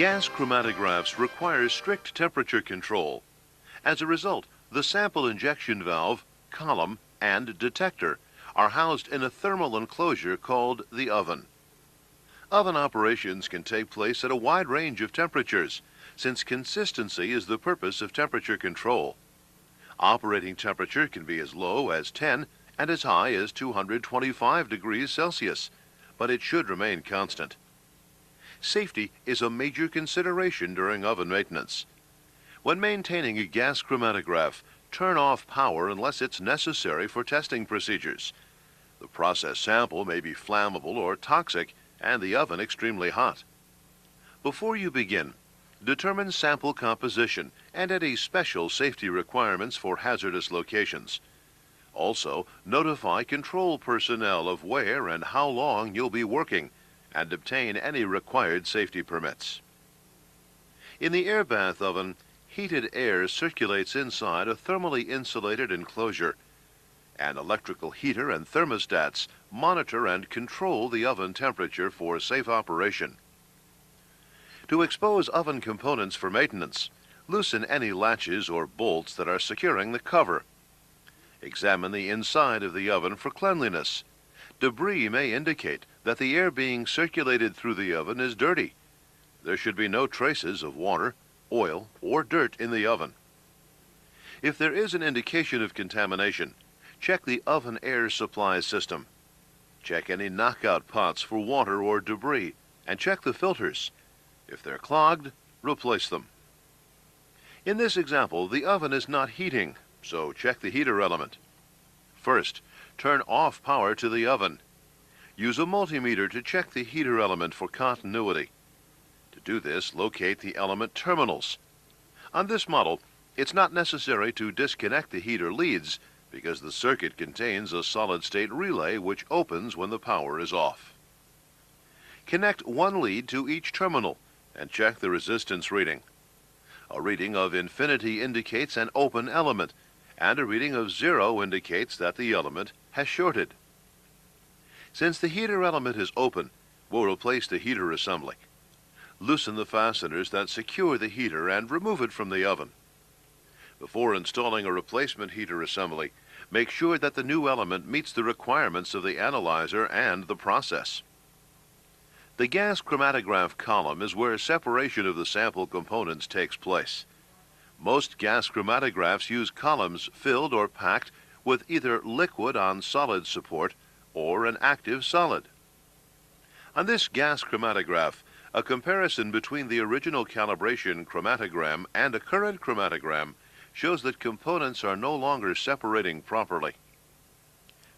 Gas chromatographs require strict temperature control. As a result, the sample injection valve, column, and detector are housed in a thermal enclosure called the oven. Oven operations can take place at a wide range of temperatures, since consistency is the purpose of temperature control. Operating temperature can be as low as 10 and as high as 225 degrees Celsius, but it should remain constant. Safety is a major consideration during oven maintenance. When maintaining a gas chromatograph, turn off power unless it's necessary for testing procedures. The process sample may be flammable or toxic, and the oven extremely hot. Before you begin, determine sample composition and any special safety requirements for hazardous locations. Also, notify control personnel of where and how long you'll be working, and obtain any required safety permits. In the air bath oven, heated air circulates inside a thermally insulated enclosure. An electrical heater and thermostats monitor and control the oven temperature for safe operation. To expose oven components for maintenance, loosen any latches or bolts that are securing the cover. Examine the inside of the oven for cleanliness. Debris may indicate that the air being circulated through the oven is dirty. There should be no traces of water, oil, or dirt in the oven. If there is an indication of contamination, check the oven air supply system. Check any knockout pots for water or debris, and check the filters. If they're clogged, replace them. In this example, the oven is not heating, so check the heater element. First, turn off power to the oven. Use a multimeter to check the heater element for continuity. To do this, locate the element terminals. On this model, it's not necessary to disconnect the heater leads, because the circuit contains a solid-state relay which opens when the power is off. Connect one lead to each terminal and check the resistance reading. A reading of infinity indicates an open element, and a reading of 0 indicates that the element has shorted. Since the heater element is open, we'll replace the heater assembly. Loosen the fasteners that secure the heater and remove it from the oven. Before installing a replacement heater assembly, make sure that the new element meets the requirements of the analyzer and the process. The gas chromatograph column is where separation of the sample components takes place. Most gas chromatographs use columns filled or packed with either liquid on solid support or an active solid. On this gas chromatograph, a comparison between the original calibration chromatogram and a current chromatogram shows that components are no longer separating properly.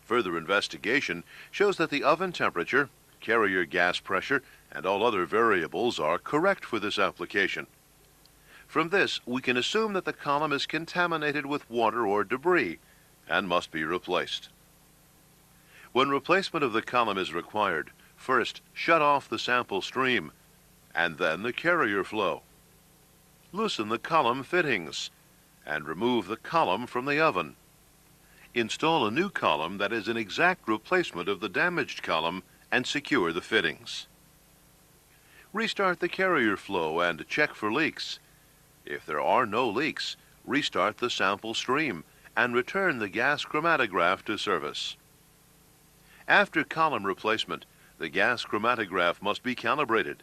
Further investigation shows that the oven temperature, carrier gas pressure, and all other variables are correct for this application. From this, we can assume that the column is contaminated with water or debris and must be replaced. When replacement of the column is required, first shut off the sample stream and then the carrier flow. Loosen the column fittings and remove the column from the oven. Install a new column that is an exact replacement of the damaged column and secure the fittings. Restart the carrier flow and check for leaks. If there are no leaks, restart the sample stream and return the gas chromatograph to service. After column replacement, the gas chromatograph must be calibrated.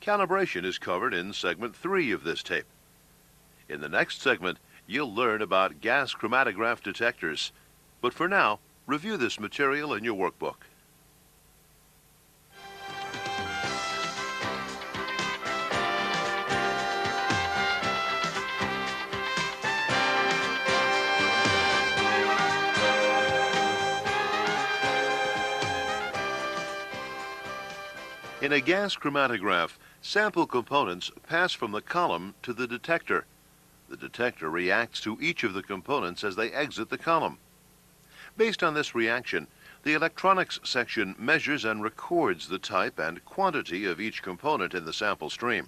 Calibration is covered in segment 3 of this tape. In the next segment, you'll learn about gas chromatograph detectors. But for now, review this material in your workbook. In a gas chromatograph, sample components pass from the column to the detector. The detector reacts to each of the components as they exit the column. Based on this reaction, the electronics section measures and records the type and quantity of each component in the sample stream.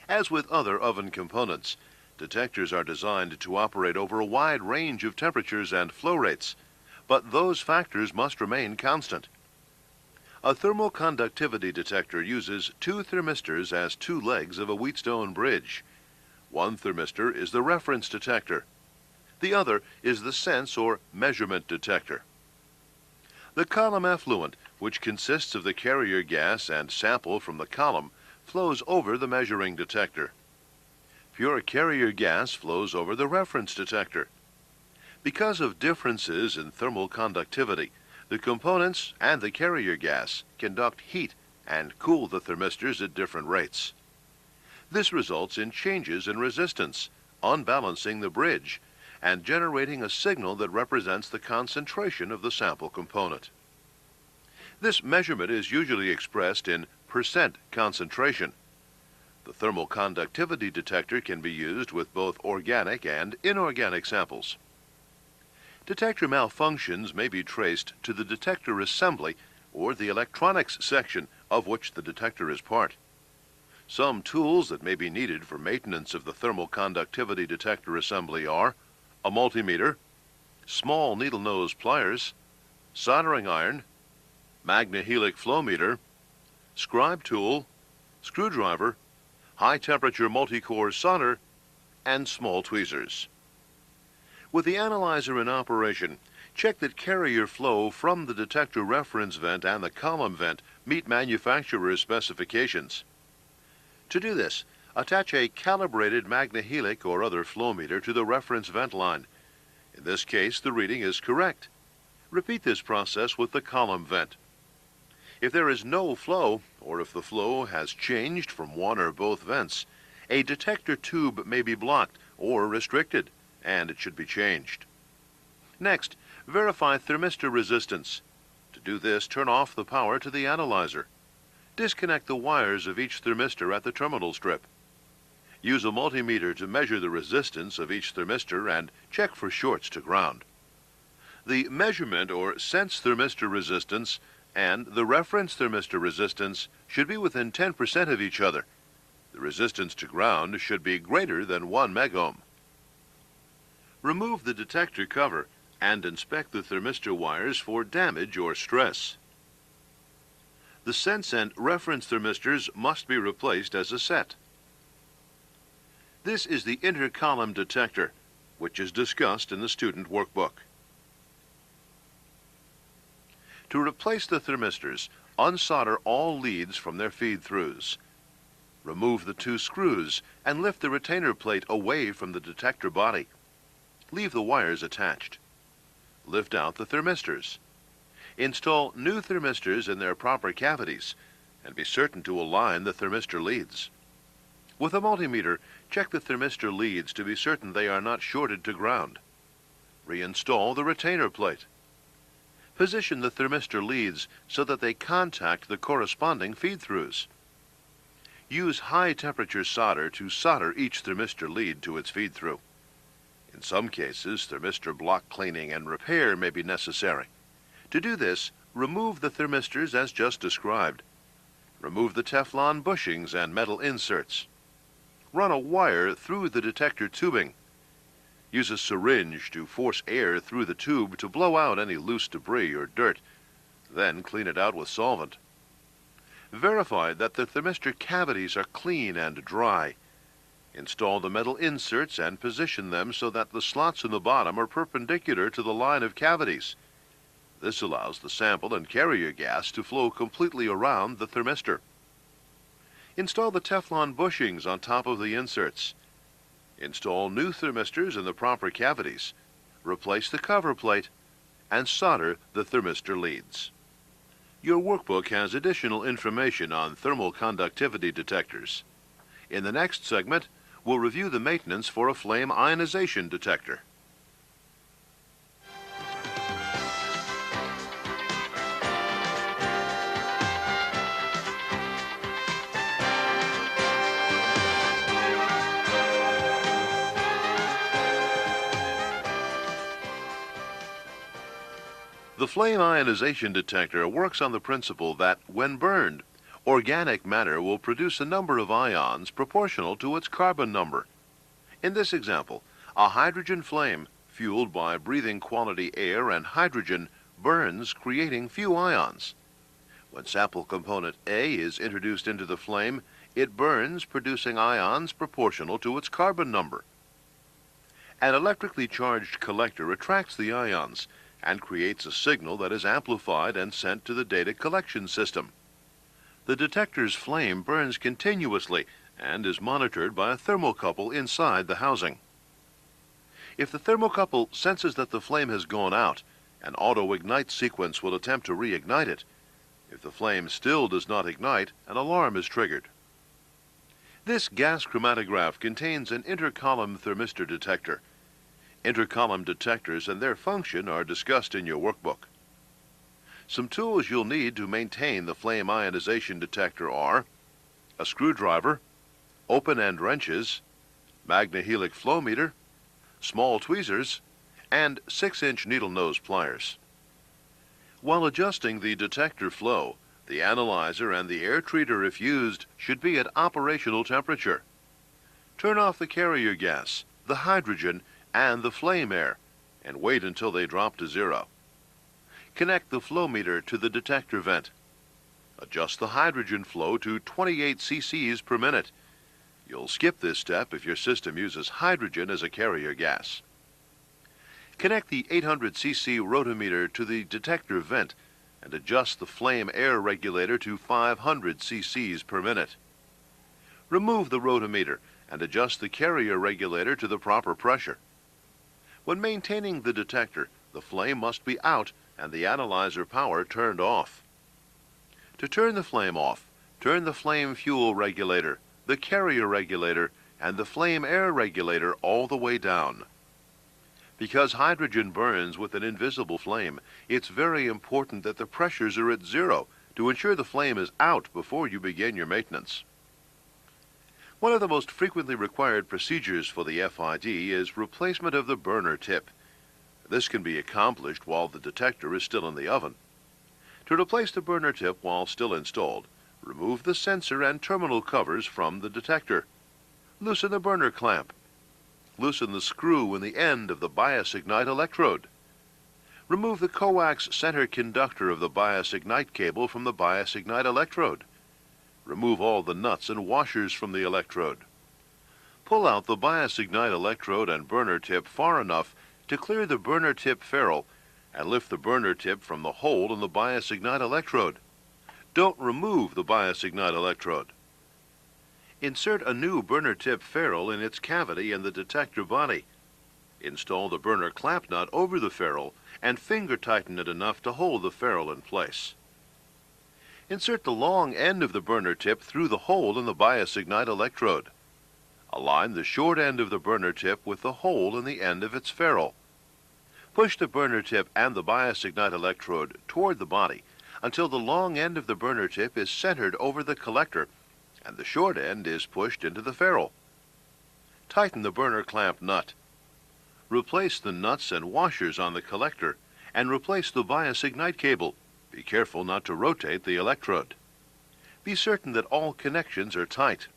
As with other oven components, detectors are designed to operate over a wide range of temperatures and flow rates, but those factors must remain constant. A thermal conductivity detector uses two thermistors as two legs of a wheatstone bridge. One thermistor is the reference detector. The other is the sense or measurement detector. The column effluent, which consists of the carrier gas and sample from the column, flows over the measuring detector. Pure carrier gas flows over the reference detector. Because of differences in thermal conductivity, the components and the carrier gas conduct heat and cool the thermistors at different rates. This results in changes in resistance, unbalancing the bridge, and generating a signal that represents the concentration of the sample component. This measurement is usually expressed in percent concentration. The thermal conductivity detector can be used with both organic and inorganic samples. Detector malfunctions may be traced to the detector assembly or the electronics section of which the detector is part. Some tools that may be needed for maintenance of the thermal conductivity detector assembly are a multimeter, small needle nose pliers, soldering iron, magnehelic flow meter, scribe tool, screwdriver, high temperature multi-core solder, and small tweezers. With the analyzer in operation, check that carrier flow from the detector reference vent and the column vent meet manufacturer's specifications. To do this, attach a calibrated magnehelic or other flow meter to the reference vent line. In this case, the reading is correct. Repeat this process with the column vent. If there is no flow, or if the flow has changed from one or both vents, a detector tube may be blocked or restricted, and it should be changed. Next, verify thermistor resistance. To do this, turn off the power to the analyzer. Disconnect the wires of each thermistor at the terminal strip. Use a multimeter to measure the resistance of each thermistor and check for shorts to ground. The measurement or sense thermistor resistance and the reference thermistor resistance should be within 10% of each other. The resistance to ground should be greater than 1 megohm. Remove the detector cover and inspect the thermistor wires for damage or stress. The sense and reference thermistors must be replaced as a set. This is the intercolumn detector, which is discussed in the student workbook. To replace the thermistors, unsolder all leads from their feed-throughs. Remove the two screws and lift the retainer plate away from the detector body. Leave the wires attached. Lift out the thermistors. Install new thermistors in their proper cavities and be certain to align the thermistor leads. With a multimeter, check the thermistor leads to be certain they are not shorted to ground. Reinstall the retainer plate. Position the thermistor leads so that they contact the corresponding feed-throughs. Use high-temperature solder to solder each thermistor lead to its feed-through. In some cases, thermistor block cleaning and repair may be necessary. To do this, remove the thermistors as just described. Remove the Teflon bushings and metal inserts. Run a wire through the detector tubing. Use a syringe to force air through the tube to blow out any loose debris or dirt. Then clean it out with solvent. Verify that the thermistor cavities are clean and dry. Install the metal inserts and position them so that the slots in the bottom are perpendicular to the line of cavities. This allows the sample and carrier gas to flow completely around the thermistor. Install the Teflon bushings on top of the inserts. Install new thermistors in the proper cavities. Replace the cover plate and solder the thermistor leads. Your workbook has additional information on thermal conductivity detectors. In the next segment, we'll review the maintenance for a flame ionization detector. The flame ionization detector works on the principle that, when burned, organic matter will produce a number of ions proportional to its carbon number. In this example, a hydrogen flame, fueled by breathing quality air and hydrogen, burns, creating few ions. When sample component A is introduced into the flame, it burns, producing ions proportional to its carbon number. An electrically charged collector attracts the ions and creates a signal that is amplified and sent to the data collection system. The detector's flame burns continuously and is monitored by a thermocouple inside the housing. If the thermocouple senses that the flame has gone out, an auto-ignite sequence will attempt to reignite it. If the flame still does not ignite, an alarm is triggered. This gas chromatograph contains an intercolumn thermistor detector. Intercolumn detectors and their function are discussed in your workbook. Some tools you'll need to maintain the flame ionization detector are a screwdriver, open-end wrenches, magnehelic flow meter, small tweezers, and 6-inch needle nose pliers. While adjusting the detector flow, the analyzer and the air treater, if used, should be at operational temperature. Turn off the carrier gas, the hydrogen, and the flame air, and wait until they drop to 0. Connect the flow meter to the detector vent. Adjust the hydrogen flow to 28 cc's per minute. You'll skip this step if your system uses hydrogen as a carrier gas. Connect the 800 cc rotometer to the detector vent and adjust the flame air regulator to 500 cc's per minute. Remove the rotometer and adjust the carrier regulator to the proper pressure. When maintaining the detector, the flame must be out and the analyzer power turned off. To turn the flame off, turn the flame fuel regulator, the carrier regulator, and the flame air regulator all the way down. Because hydrogen burns with an invisible flame, it's very important that the pressures are at 0 to ensure the flame is out before you begin your maintenance. One of the most frequently required procedures for the FID is replacement of the burner tip. This can be accomplished while the detector is still in the oven. To replace the burner tip while still installed, remove the sensor and terminal covers from the detector. Loosen the burner clamp. Loosen the screw in the end of the bias ignite electrode. Remove the coax center conductor of the bias ignite cable from the bias ignite electrode. Remove all the nuts and washers from the electrode. Pull out the bias ignite electrode and burner tip far enough to clear the burner tip ferrule and lift the burner tip from the hole in the bias ignite electrode. Don't remove the bias ignite electrode. Insert a new burner tip ferrule in its cavity in the detector body. Install the burner clamp nut over the ferrule and finger tighten it enough to hold the ferrule in place. Insert the long end of the burner tip through the hole in the bias ignite electrode. Align the short end of the burner tip with the hole in the end of its ferrule. Push the burner tip and the bias ignite electrode toward the body until the long end of the burner tip is centered over the collector and the short end is pushed into the ferrule. Tighten the burner clamp nut. Replace the nuts and washers on the collector and replace the bias ignite cable. Be careful not to rotate the electrode. Be certain that all connections are tight.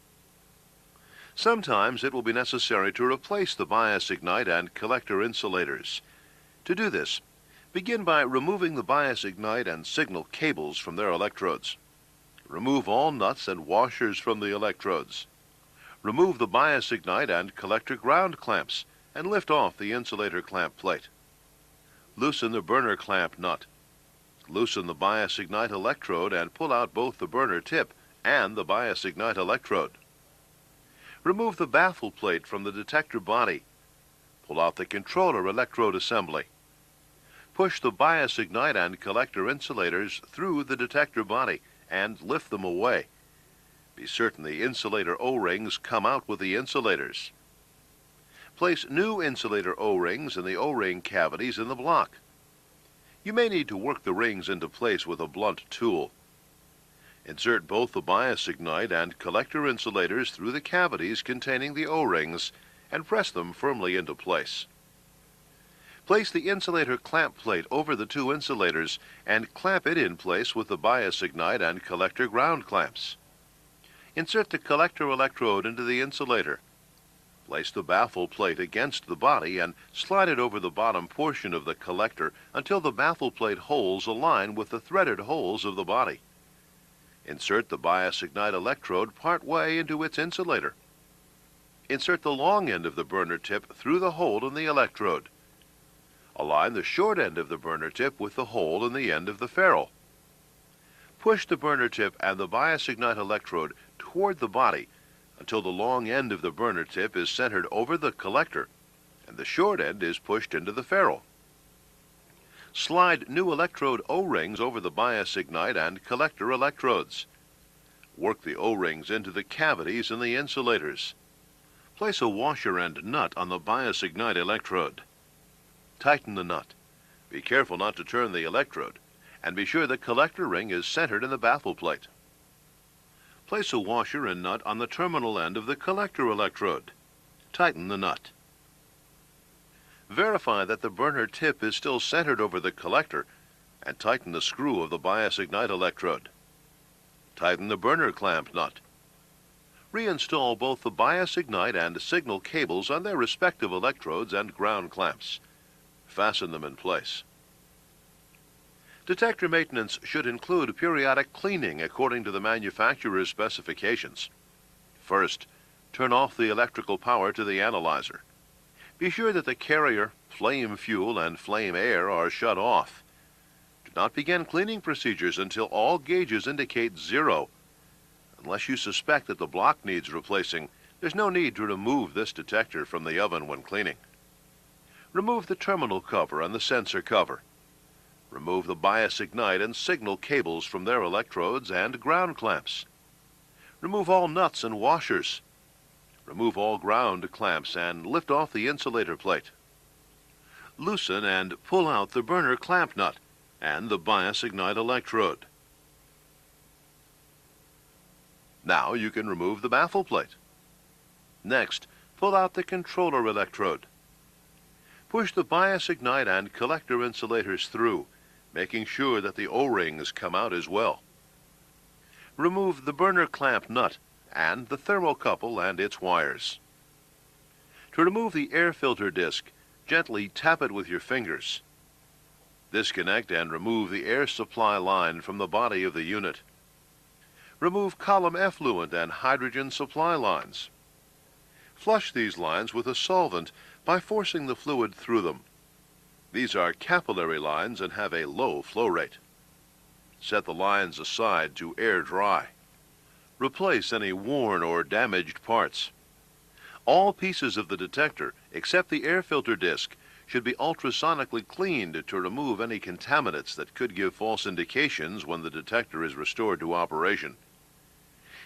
Sometimes it will be necessary to replace the bias ignite and collector insulators. To do this, begin by removing the bias ignite and signal cables from their electrodes. Remove all nuts and washers from the electrodes. Remove the bias ignite and collector ground clamps and lift off the insulator clamp plate. Loosen the burner clamp nut. Loosen the bias ignite electrode and pull out both the burner tip and the bias ignite electrode. Remove the baffle plate from the detector body. Pull out the controller electrode assembly. Push the bias ignite and collector insulators through the detector body and lift them away. Be certain the insulator O-rings come out with the insulators. Place new insulator O-rings in the O-ring cavities in the block. You may need to work the rings into place with a blunt tool. Insert both the bias ignite and collector insulators through the cavities containing the O-rings and press them firmly into place. Place the insulator clamp plate over the two insulators and clamp it in place with the bias ignite and collector ground clamps. Insert the collector electrode into the insulator. Place the baffle plate against the body and slide it over the bottom portion of the collector until the baffle plate holes align with the threaded holes of the body. Insert the bias ignite electrode partway into its insulator. Insert the long end of the burner tip through the hole in the electrode. Align the short end of the burner tip with the hole in the end of the ferrule. Push the burner tip and the bias ignite electrode toward the body until the long end of the burner tip is centered over the collector and the short end is pushed into the ferrule. Slide new electrode O-rings over the bias ignite and collector electrodes. Work the O-rings into the cavities in the insulators. Place a washer and nut on the bias ignite electrode. Tighten the nut. Be careful not to turn the electrode, and be sure the collector ring is centered in the baffle plate. Place a washer and nut on the terminal end of the collector electrode. Tighten the nut. Verify that the burner tip is still centered over the collector and tighten the screw of the bias ignite electrode. Tighten the burner clamp nut. Reinstall both the bias ignite and signal cables on their respective electrodes and ground clamps. Fasten them in place. Detector maintenance should include periodic cleaning according to the manufacturer's specifications. First, turn off the electrical power to the analyzer. Be sure that the carrier, flame fuel, and flame air are shut off. Do not begin cleaning procedures until all gauges indicate 0. Unless you suspect that the block needs replacing, there's no need to remove this detector from the oven when cleaning. Remove the terminal cover and the sensor cover. Remove the bias ignite and signal cables from their electrodes and ground clamps. Remove all nuts and washers. Remove all ground clamps and lift off the insulator plate. Loosen and pull out the burner clamp nut and the bias ignite electrode. Now you can remove the baffle plate. Next, pull out the controller electrode. Push the bias ignite and collector insulators through, making sure that the O-rings come out as well. Remove the burner clamp nut and the thermocouple and its wires. To remove the air filter disc, gently tap it with your fingers. Disconnect and remove the air supply line from the body of the unit. Remove column effluent and hydrogen supply lines. Flush these lines with a solvent by forcing the fluid through them. These are capillary lines and have a low flow rate. Set the lines aside to air dry. Replace any worn or damaged parts. All pieces of the detector, except the air filter disc, should be ultrasonically cleaned to remove any contaminants that could give false indications when the detector is restored to operation.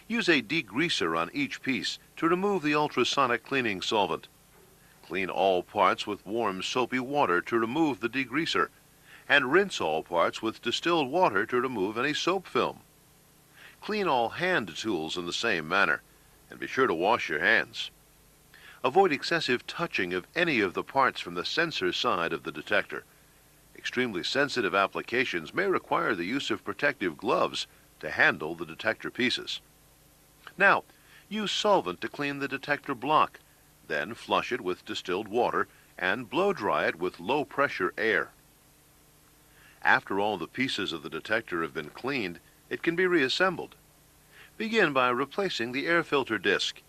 Use a degreaser on each piece to remove the ultrasonic cleaning solvent. Clean all parts with warm soapy water to remove the degreaser, and rinse all parts with distilled water to remove any soap film. Clean all hand tools in the same manner, and be sure to wash your hands. Avoid excessive touching of any of the parts from the sensor side of the detector. Extremely sensitive applications may require the use of protective gloves to handle the detector pieces. Now, use solvent to clean the detector block, then flush it with distilled water and blow dry it with low-pressure air. After all the pieces of the detector have been cleaned, it can be reassembled. Begin by replacing the air filter disc.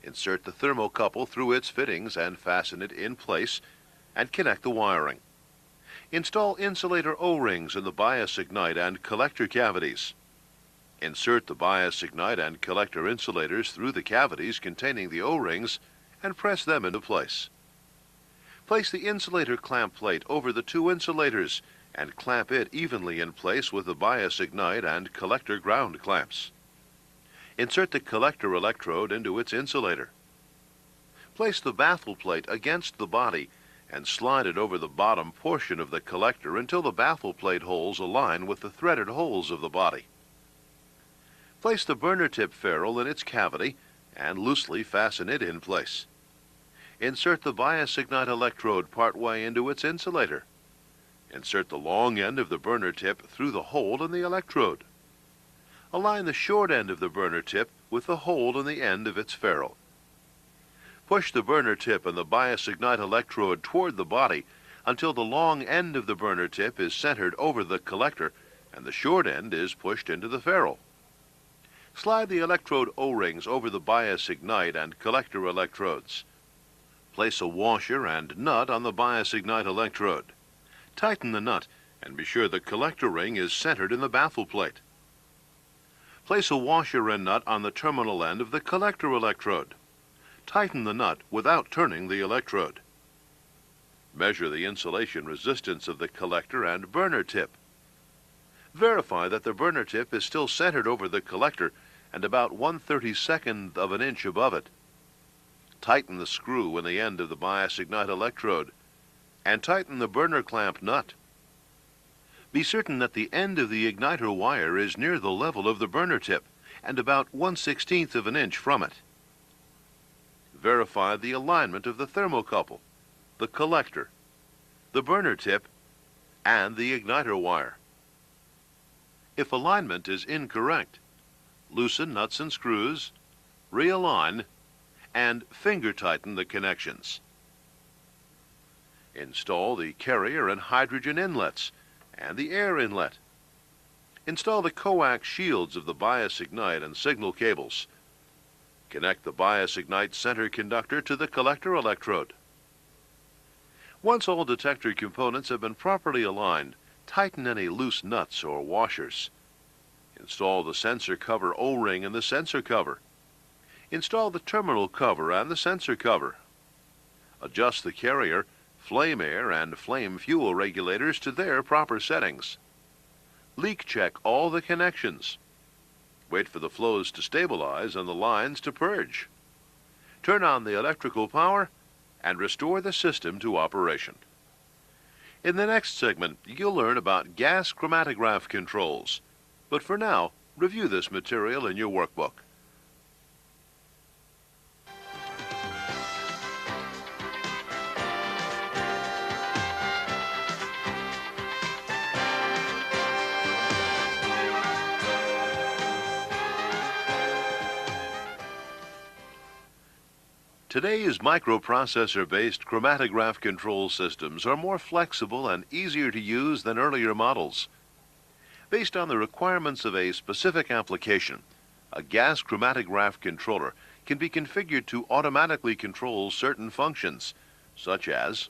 Insert the thermocouple through its fittings and fasten it in place, and connect the wiring. Install insulator O-rings in the bias ignite and collector cavities. Insert the bias ignite and collector insulators through the cavities containing the O-rings and press them into place. Place the insulator clamp plate over the two insulators and clamp it evenly in place with the bias ignite and collector ground clamps. Insert the collector electrode into its insulator. Place the baffle plate against the body and slide it over the bottom portion of the collector until the baffle plate holes align with the threaded holes of the body. Place the burner tip ferrule in its cavity and loosely fasten it in place. Insert the bias ignite electrode partway into its insulator. Insert the long end of the burner tip through the hole in the electrode. Align the short end of the burner tip with the hole in the end of its ferrule. Push the burner tip and the bias ignite electrode toward the body until the long end of the burner tip is centered over the collector and the short end is pushed into the ferrule. Slide the electrode O-rings over the bias ignite and collector electrodes. Place a washer and nut on the bias ignite electrode. Tighten the nut and be sure the collector ring is centered in the baffle plate. Place a washer and nut on the terminal end of the collector electrode. Tighten the nut without turning the electrode. Measure the insulation resistance of the collector and burner tip. Verify that the burner tip is still centered over the collector and about 1/32 of an inch above it. Tighten the screw in the end of the bias ignite electrode and tighten the burner clamp nut. Be certain that the end of the igniter wire is near the level of the burner tip and about 1/16 of an inch from it. Verify the alignment of the thermocouple, the collector, the burner tip, and the igniter wire. If alignment is incorrect, loosen nuts and screws, realign, and finger tighten the connections. Install the carrier and hydrogen inlets and the air inlet. Install the coax shields of the bias ignite and signal cables. Connect the bias ignite center conductor to the collector electrode. Once all detector components have been properly aligned, tighten any loose nuts or washers. Install the sensor cover O-ring and the sensor cover. Install the terminal cover and the sensor cover. Adjust the carrier, flame air, and flame fuel regulators to their proper settings. Leak check all the connections. Wait for the flows to stabilize and the lines to purge. Turn on the electrical power and restore the system to operation. In the next segment, you'll learn about gas chromatograph controls. But for now, review this material in your workbook. Today's microprocessor-based chromatograph control systems are more flexible and easier to use than earlier models. Based on the requirements of a specific application, a gas chromatograph controller can be configured to automatically control certain functions, such as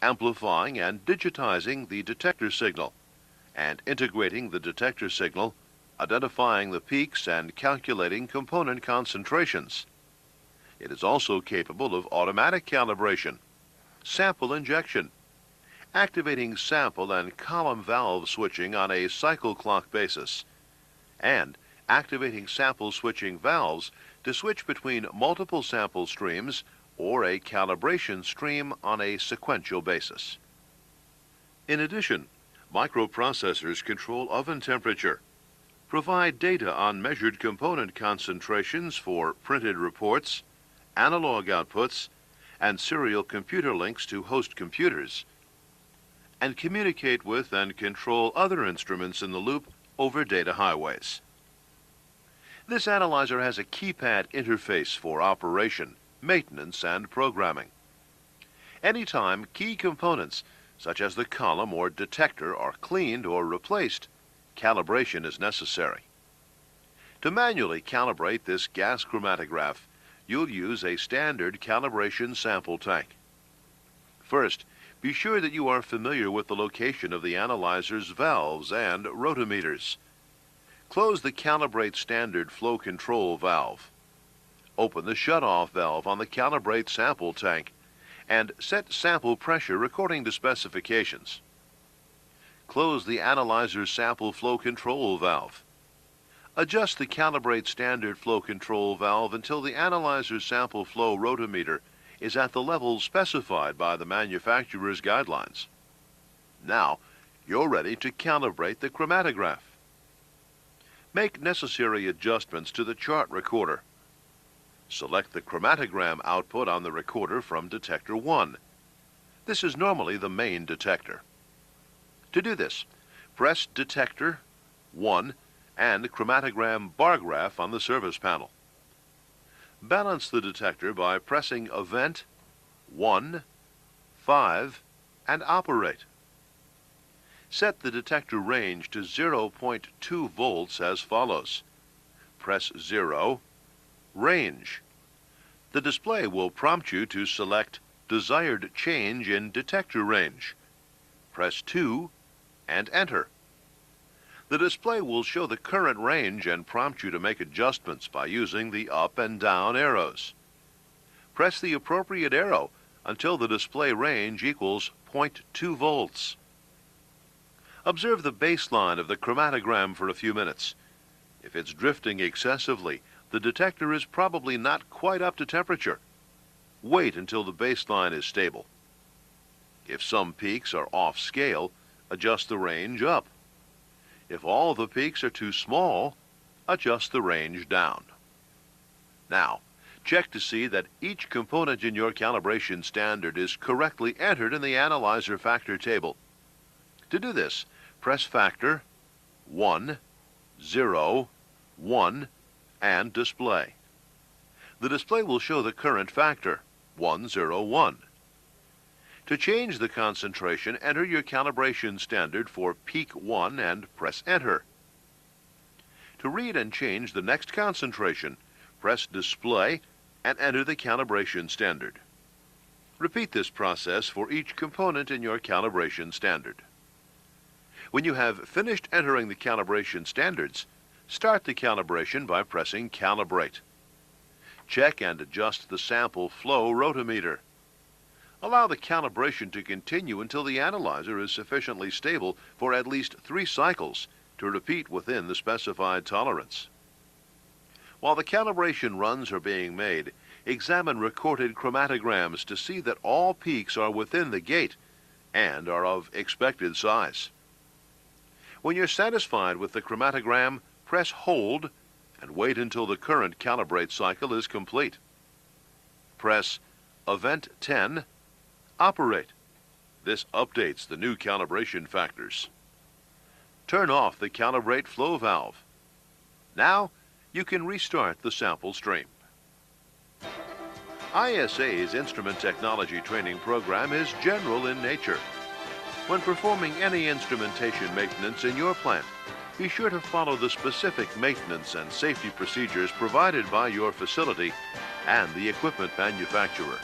amplifying and digitizing the detector signal, and integrating the detector signal, identifying the peaks, and calculating component concentrations. It is also capable of automatic calibration, sample injection, activating sample and column valve switching on a cycle clock basis, and activating sample switching valves to switch between multiple sample streams or a calibration stream on a sequential basis. In addition, microprocessors control oven temperature, provide data on measured component concentrations for printed reports, analog outputs, and serial computer links to host computers, and communicate with and control other instruments in the loop over data highways. This analyzer has a keypad interface for operation, maintenance, and programming. Anytime key components, such as the column or detector, are cleaned or replaced, calibration is necessary. To manually calibrate this gas chromatograph, you'll use a standard calibration sample tank. First, be sure that you are familiar with the location of the analyzer's valves and rotometers. Close the Calibrate Standard Flow Control valve. Open the shutoff valve on the Calibrate sample tank and set sample pressure according to specifications. Close the analyzer's sample flow control valve. Adjust the Calibrate Standard Flow Control valve until the analyzer's sample flow rotometer is at the level specified by the manufacturer's guidelines. Now, you're ready to calibrate the chromatograph. Make necessary adjustments to the chart recorder. Select the chromatogram output on the recorder from detector 1. This is normally the main detector. To do this, press detector 1 and chromatogram bar graph on the service panel. Balance the detector by pressing Event 1, 5, and Operate. Set the detector range to 0.2 volts as follows. press 0. Range. The display will prompt you to select Desired Change in Detector Range. Press 2 and enter. The display will show the current range and prompt you to make adjustments by using the up and down arrows. Press the appropriate arrow until the display range equals 0.2 volts. Observe the baseline of the chromatogram for a few minutes. If it's drifting excessively, the detector is probably not quite up to temperature. Wait until the baseline is stable. If some peaks are off scale, adjust the range up. If all the peaks are too small, adjust the range down. Now, check to see that each component in your calibration standard is correctly entered in the analyzer factor table. To do this, press Factor, 1, 0, 1, and Display. The display will show the current factor, 101. To change the concentration, enter your calibration standard for peak 1 and press Enter. To read and change the next concentration, press Display and enter the calibration standard. Repeat this process for each component in your calibration standard. When you have finished entering the calibration standards, start the calibration by pressing Calibrate. Check and adjust the sample flow rotometer. Allow the calibration to continue until the analyzer is sufficiently stable for at least 3 cycles to repeat within the specified tolerance. While the calibration runs are being made, examine recorded chromatograms to see that all peaks are within the gate and are of expected size. When you're satisfied with the chromatogram, press Hold and wait until the current calibrate cycle is complete. Press Event 10, Operate. This updates the new calibration factors. Turn off the Calibrate flow valve. Now, you can restart the sample stream. ISA's instrument technology training program is general in nature. When performing any instrumentation maintenance in your plant, be sure to follow the specific maintenance and safety procedures provided by your facility and the equipment manufacturer.